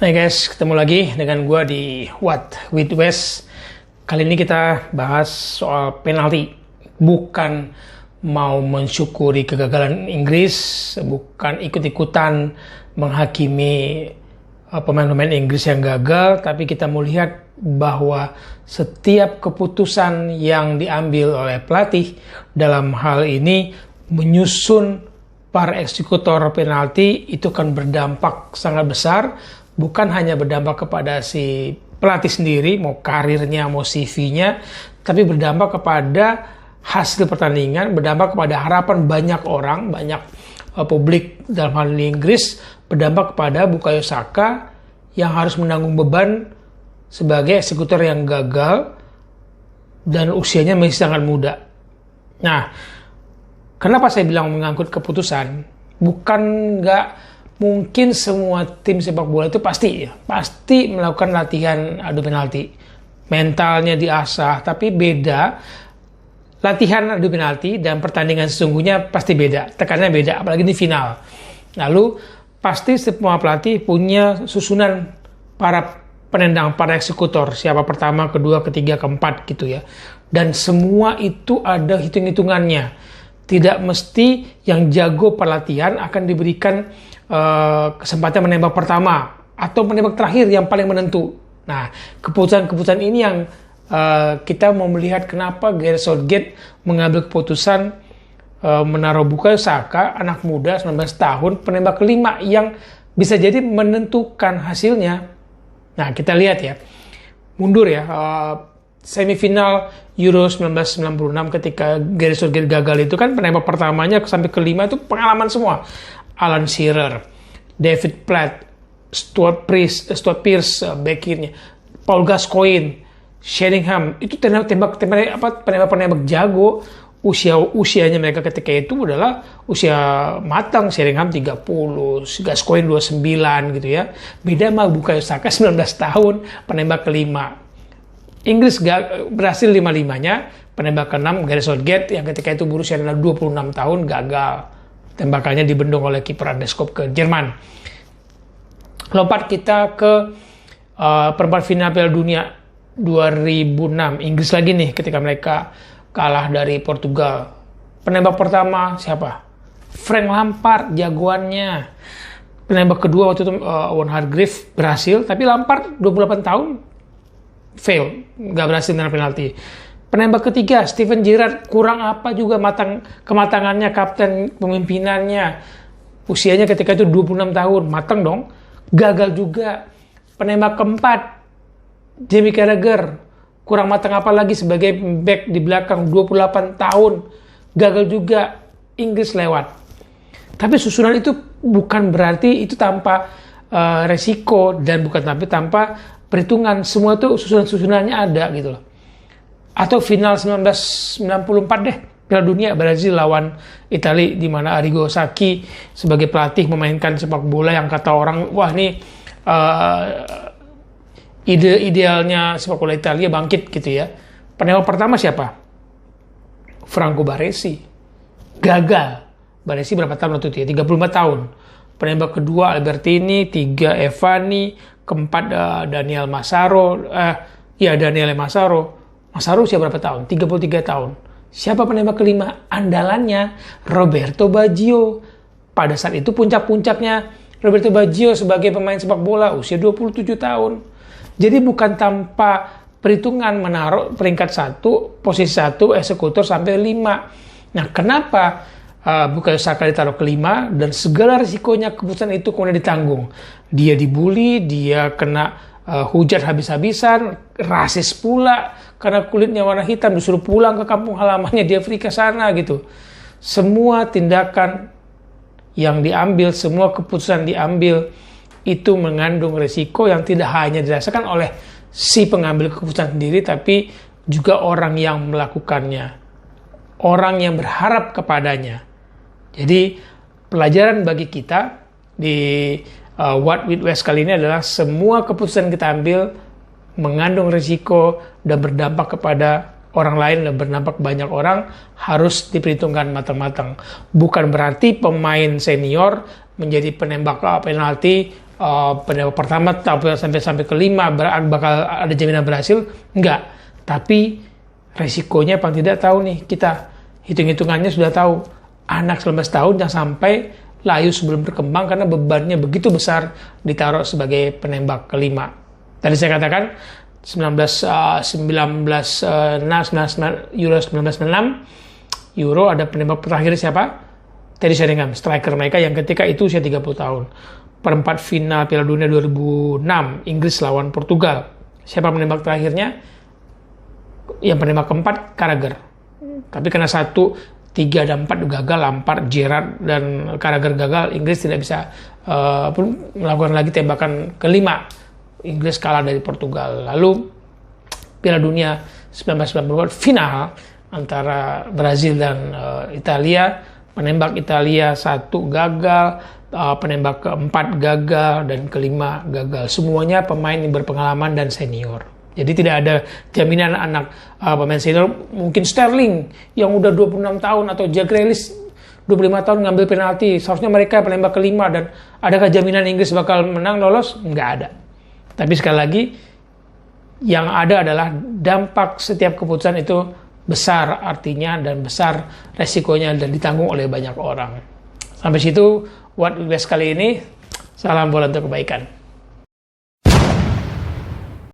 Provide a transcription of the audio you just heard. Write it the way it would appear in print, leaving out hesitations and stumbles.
Hai guys, ketemu lagi dengan gue di What with West. Kali ini kita bahas soal penalti. Bukan mau mensyukuri kegagalan Inggris, bukan ikut-ikutan menghakimi pemain-pemain Inggris yang gagal, tapi kita mau lihat bahwa setiap keputusan yang diambil oleh pelatih dalam hal ini menyusun para eksekutor penalti itu akan berdampak sangat besar. Bukan hanya berdampak kepada si pelatih sendiri, mau karirnya, mau CV-nya, tapi berdampak kepada hasil pertandingan, berdampak kepada harapan banyak orang, banyak publik dalam hal ini Inggris, berdampak kepada Bukayo Saka yang harus menanggung beban sebagai eksekutor yang gagal dan usianya masih sangat muda. Nah, kenapa saya bilang mengangkut keputusan? Bukan nggak mungkin semua tim sepak bola itu pasti melakukan latihan adu penalti. Mentalnya diasah, tapi beda. Latihan adu penalti dan pertandingan sesungguhnya pasti beda. Tekanannya beda, apalagi di final. Lalu pasti semua pelatih punya susunan para penendang, para eksekutor. Siapa pertama, kedua, ketiga, keempat gitu ya. Dan semua itu ada hitung-hitungannya. Tidak mesti yang jago pelatihan akan diberikan kesempatan menembak pertama atau menembak terakhir yang paling menentu. Nah, keputusan-keputusan ini yang kita mau melihat kenapa Gareth Southgate mengambil keputusan menaruh Bukayo Saka, anak muda 19 tahun, penembak kelima yang bisa jadi menentukan hasilnya. Nah, kita lihat ya, mundur ya, semifinal Euro 1996 ketika Gareth Southgate gagal itu kan penembak pertamanya sampai kelima itu pengalaman semua. Alan Shearer, David Platt, Stuart Pearce, back kirinya, Paul Gascoigne, Sheringham, itu penembak jago. Usianya mereka ketika itu adalah usia matang. Sheringham 30, Gascoigne 29 gitu ya. Beda sama Bukayo Saka 19 tahun, penembak kelima. Inggris berhasil 5-5-nya, penembak ke-6 Gareth Southgate yang ketika itu berusia 26 tahun gagal. Tembakannya dibendung oleh kiper Anderskop ke Jerman. Lompat kita ke perempat final Piala Dunia 2006. Inggris lagi nih ketika mereka kalah dari Portugal. Penembak pertama siapa? Frank Lampard, jagoannya. Penembak kedua waktu itu Owen Hargreaves berhasil, tapi Lampard 28 tahun fail, nggak berhasil dengan penalti. Penembak ketiga Steven Gerrard, kurang apa juga kematangannya, kapten pemimpinannya. Usianya ketika itu 26 tahun, matang dong. Gagal juga. Penembak keempat Jamie Carragher, kurang matang apa lagi sebagai back di belakang, 28 tahun. Gagal juga. Inggris lewat. Tapi susunan itu bukan berarti itu tanpa resiko dan bukan tanpa perhitungan. Semua itu susunannya ada gitu loh. Atau final 1994 deh, Piala Dunia Brazil lawan Italia, di mana Arrigo Sacchi sebagai pelatih memainkan sepak bola yang kata orang, wah ini idealnya sepak bola Italia bangkit gitu ya. Penembak pertama siapa? Franco Baresi. Gagal. Baresi berapa tahun waktu itu ya? 34 tahun. Penembak kedua Albertini, 3 Evani, keempat Daniel Massaro. Daniel Massaro. Massaro usia berapa tahun? 33 tahun. Siapa penembak kelima? Andalannya Roberto Baggio. Pada saat itu puncak-puncaknya Roberto Baggio sebagai pemain sepak bola usia 27 tahun. Jadi bukan tanpa perhitungan menaruh peringkat 1, posisi 1, eksekutor sampai 5. Nah, kenapa Bukayo Saka ditaruh kelima dan segala risikonya keputusan itu kemudian ditanggung? Dia dibully, dia kena hujat habis-habisan, rasis pula karena kulitnya warna hitam, disuruh pulang ke kampung halamannya di Afrika sana gitu. Semua tindakan yang diambil, semua keputusan diambil itu mengandung risiko yang tidak hanya dirasakan oleh si pengambil keputusan sendiri, tapi juga orang yang melakukannya, orang yang berharap kepadanya. Jadi pelajaran bagi kita di What with West kali ini adalah semua keputusan kita ambil mengandung risiko dan berdampak kepada orang lain dan berdampak banyak orang, harus diperhitungkan matang-matang. Bukan berarti pemain senior menjadi penembak penalti penembak pertama sampai kelima bakal ada jaminan berhasil, enggak. Tapi resikonya paling tidak tahu nih, kita hitung-hitungannya sudah tahu anak 19 tahun yang sampai layu sebelum berkembang karena bebannya begitu besar ditaruh sebagai penembak kelima. Tadi saya katakan Euro 1996 Euro ada penembak terakhir siapa? Teddy Sheringham, striker mereka yang ketika itu usia 30 tahun. Perempat final Piala Dunia 2006 Inggris lawan Portugal. Siapa penembak terakhirnya? Yang penembak keempat Carragher. Tapi karena 1, 3 dan 4 gagal, Lampard, Gerrard dan Carragher gagal, Inggris tidak bisa melakukan lagi tembakan kelima. Inggris kalah dari Portugal. Lalu Piala Dunia 1994 final antara Brazil dan Italia, penembak Italia 1 gagal, penembak keempat gagal, dan kelima gagal. Semuanya pemain yang berpengalaman dan senior. Jadi tidak ada jaminan anak pemain senior, mungkin Sterling yang udah 26 tahun atau Jack Grealish 25 tahun ngambil penalti, seharusnya mereka penembak kelima, dan adakah jaminan Inggris bakal menang lolos? Nggak ada. Tapi sekali lagi, yang ada adalah dampak setiap keputusan itu besar artinya dan besar resikonya dan ditanggung oleh banyak orang. Sampai situ What West kali ini. Salam bola untuk kebaikan.